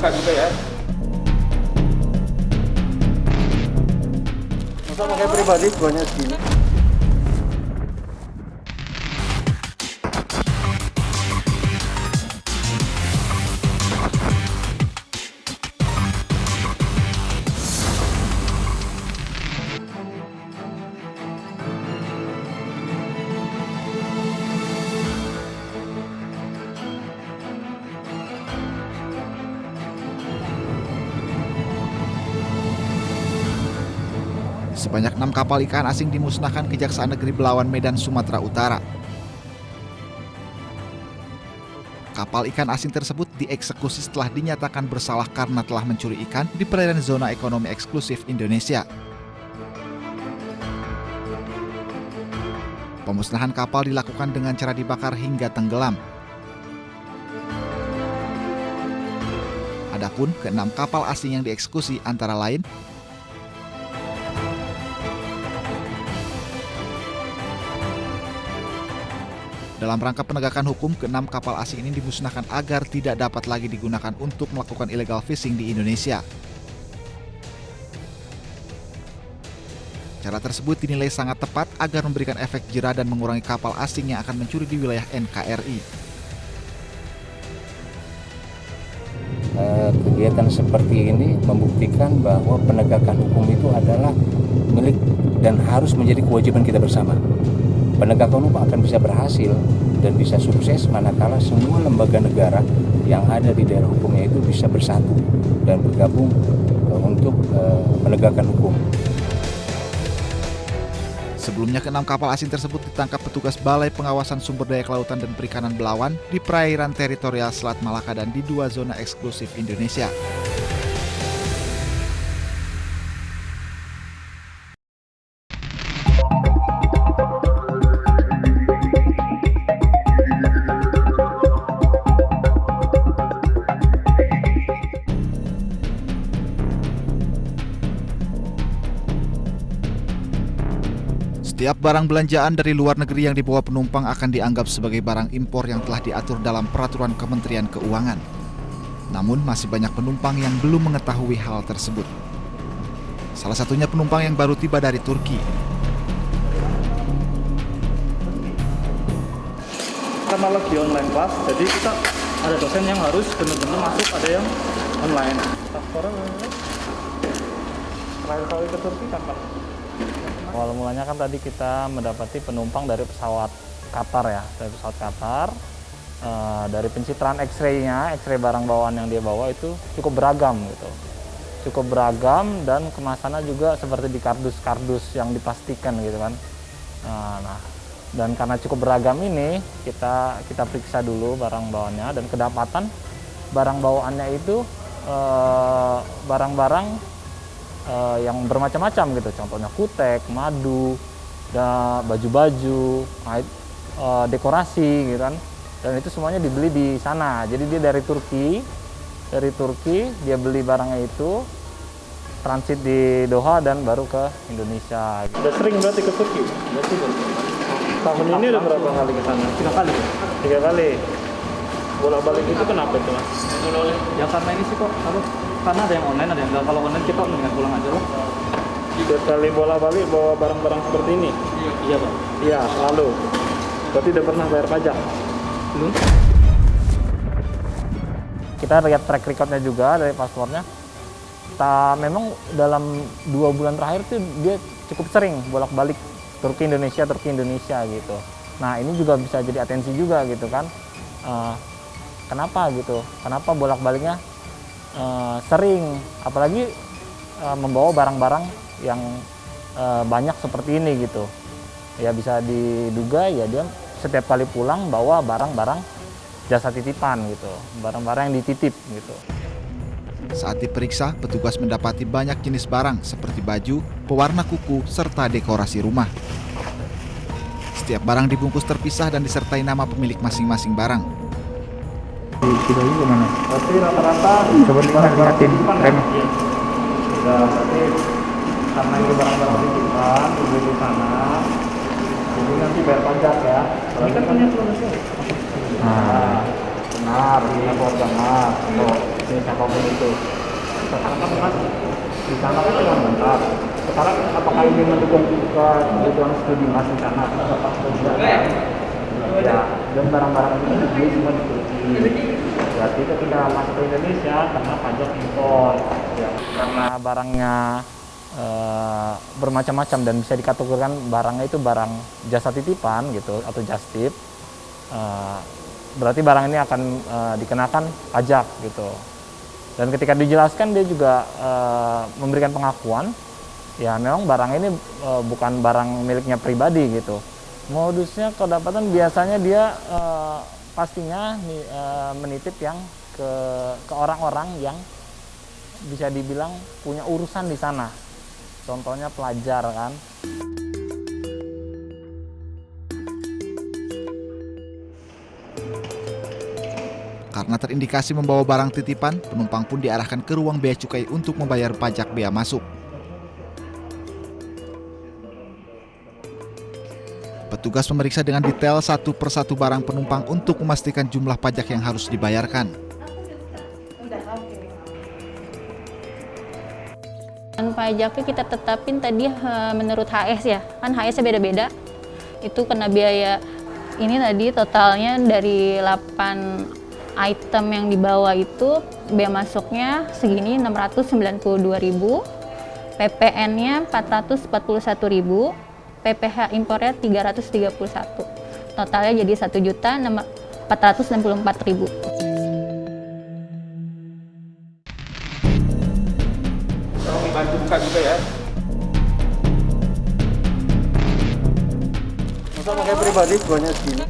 buka juga ya. Masa pakai pribadi banyak segini? Sebanyak 6 kapal ikan asing dimusnahkan Kejaksaan Negeri Belawan Medan, Sumatera Utara. Kapal ikan asing tersebut dieksekusi setelah dinyatakan bersalah karena telah mencuri ikan di perairan zona ekonomi eksklusif Indonesia. Pemusnahan kapal dilakukan dengan cara dibakar hingga tenggelam. Adapun ke-6 kapal asing yang dieksekusi antara lain dalam rangka penegakan hukum, ke-6 kapal asing ini dimusnahkan agar tidak dapat lagi digunakan untuk melakukan illegal fishing di Indonesia. Cara tersebut dinilai sangat tepat agar memberikan efek jera dan mengurangi kapal asing yang akan mencuri di wilayah NKRI. Kegiatan seperti ini membuktikan bahwa penegakan hukum itu adalah milik dan harus menjadi kewajiban kita bersama. Penegakan hukum akan bisa berhasil dan bisa sukses manakala semua lembaga negara yang ada di daerah hukumnya itu bisa bersatu dan bergabung untuk menegakkan hukum. Sebelumnya ke-6 kapal asing tersebut ditangkap petugas Balai Pengawasan Sumber Daya Kelautan dan Perikanan Belawan di perairan teritorial Selat Malaka dan di 2 zona eksklusif Indonesia. Setiap barang belanjaan dari luar negeri yang dibawa penumpang akan dianggap sebagai barang impor yang telah diatur dalam peraturan Kementerian Keuangan. Namun masih banyak penumpang yang belum mengetahui hal tersebut. Salah satunya penumpang yang baru tiba dari Turki. Karena lagi online kelas, jadi kita ada dosen yang harus benar-benar masuk, ada yang online. Terakhir kali ke Turki kapan? Awal mulanya kan tadi kita mendapati penumpang dari pesawat Qatar ya, dari pesawat Qatar. Dari pencitraan X-ray-nya, X-ray barang bawaan yang dia bawa itu cukup beragam gitu. Cukup beragam dan kemasannya juga seperti di kardus-kardus yang dipastikan gitu kan. Dan karena cukup beragam ini, kita periksa dulu barang bawaannya dan kedapatan barang bawaannya itu barang-barang yang bermacam-macam gitu, contohnya kutek, madu, baju-baju, dekorasi gitu kan, dan itu semuanya dibeli di sana. Jadi dia dari Turki dia beli barangnya itu, transit di Doha dan baru ke Indonesia. Udah sering berarti ke Turki? Berarti tahun ini udah berapa kali ke sana? 3 kali. 3 kali. Bolak-balik itu kenapa itu mas? Ya karena ini sih kok harus, karena ada yang online, ada yang enggak. Kalau online kita mendingan pulang aja loh. 3 kali bolak-balik bawa barang-barang seperti ini? Iya Pak. Iya, lalu. Berarti udah pernah bayar pajak? Belum? Kita lihat track recordnya juga dari paspornya. Memang dalam 2 bulan terakhir tuh dia cukup sering bolak-balik Turki Indonesia gitu. Nah ini juga bisa jadi atensi juga gitu kan. Kenapa gitu? Kenapa bolak-baliknya sering? Apalagi membawa barang-barang yang banyak seperti ini gitu. Ya bisa diduga ya dia setiap kali pulang bawa barang-barang jasa titipan gitu, barang-barang yang dititip gitu. Saat diperiksa, petugas mendapati banyak jenis barang seperti baju, pewarna kuku, serta dekorasi rumah. Setiap barang dibungkus terpisah dan disertai nama pemilik masing-masing barang. Sudah gimana? Berarti rata-rata Coba lihatin rem. Ya, berarti karena ini barang-barang titipan, ibu di sana, jadi nanti bayar pajak ya. Ini kan punya keluarga sih. Nah, benar, ini benar. siapapun itu. Sekarang kan Mas di sana kan cuma bentar. Sekarang apakah ini mendukung kebutuhan studi Mas di sana? Tidak kan? Ya, dan barang-barang itu dibeli semua di Turki. Berarti ketika masuk ke Indonesia kena pajak impor. Ya, Karena barangnya bermacam-macam dan bisa dikategorikan barangnya itu barang jasa titipan gitu atau just tip, berarti barang ini akan dikenakan pajak gitu. Dan ketika dijelaskan dia juga memberikan pengakuan ya memang barang ini bukan barang miliknya pribadi gitu. Modusnya kedapatan biasanya dia pastinya menitip yang ke orang-orang yang bisa dibilang punya urusan di sana. Contohnya pelajar kan. Karena terindikasi membawa barang titipan, penumpang pun diarahkan ke ruang bea cukai untuk membayar pajak bea masuk. Petugas memeriksa dengan detail satu persatu barang penumpang untuk memastikan jumlah pajak yang harus dibayarkan. Dan pajaknya kita tetapin tadi menurut HS ya, kan HS-nya beda-beda. Itu kena biaya ini tadi totalnya dari 8 item yang dibawa itu bea masuknya segini 692.000, PPN-nya 441.000, PPh impornya 331. Totalnya jadi 1.464.000. Tolong bantu buka juga ya. masa pakai pribadi semuanya segini?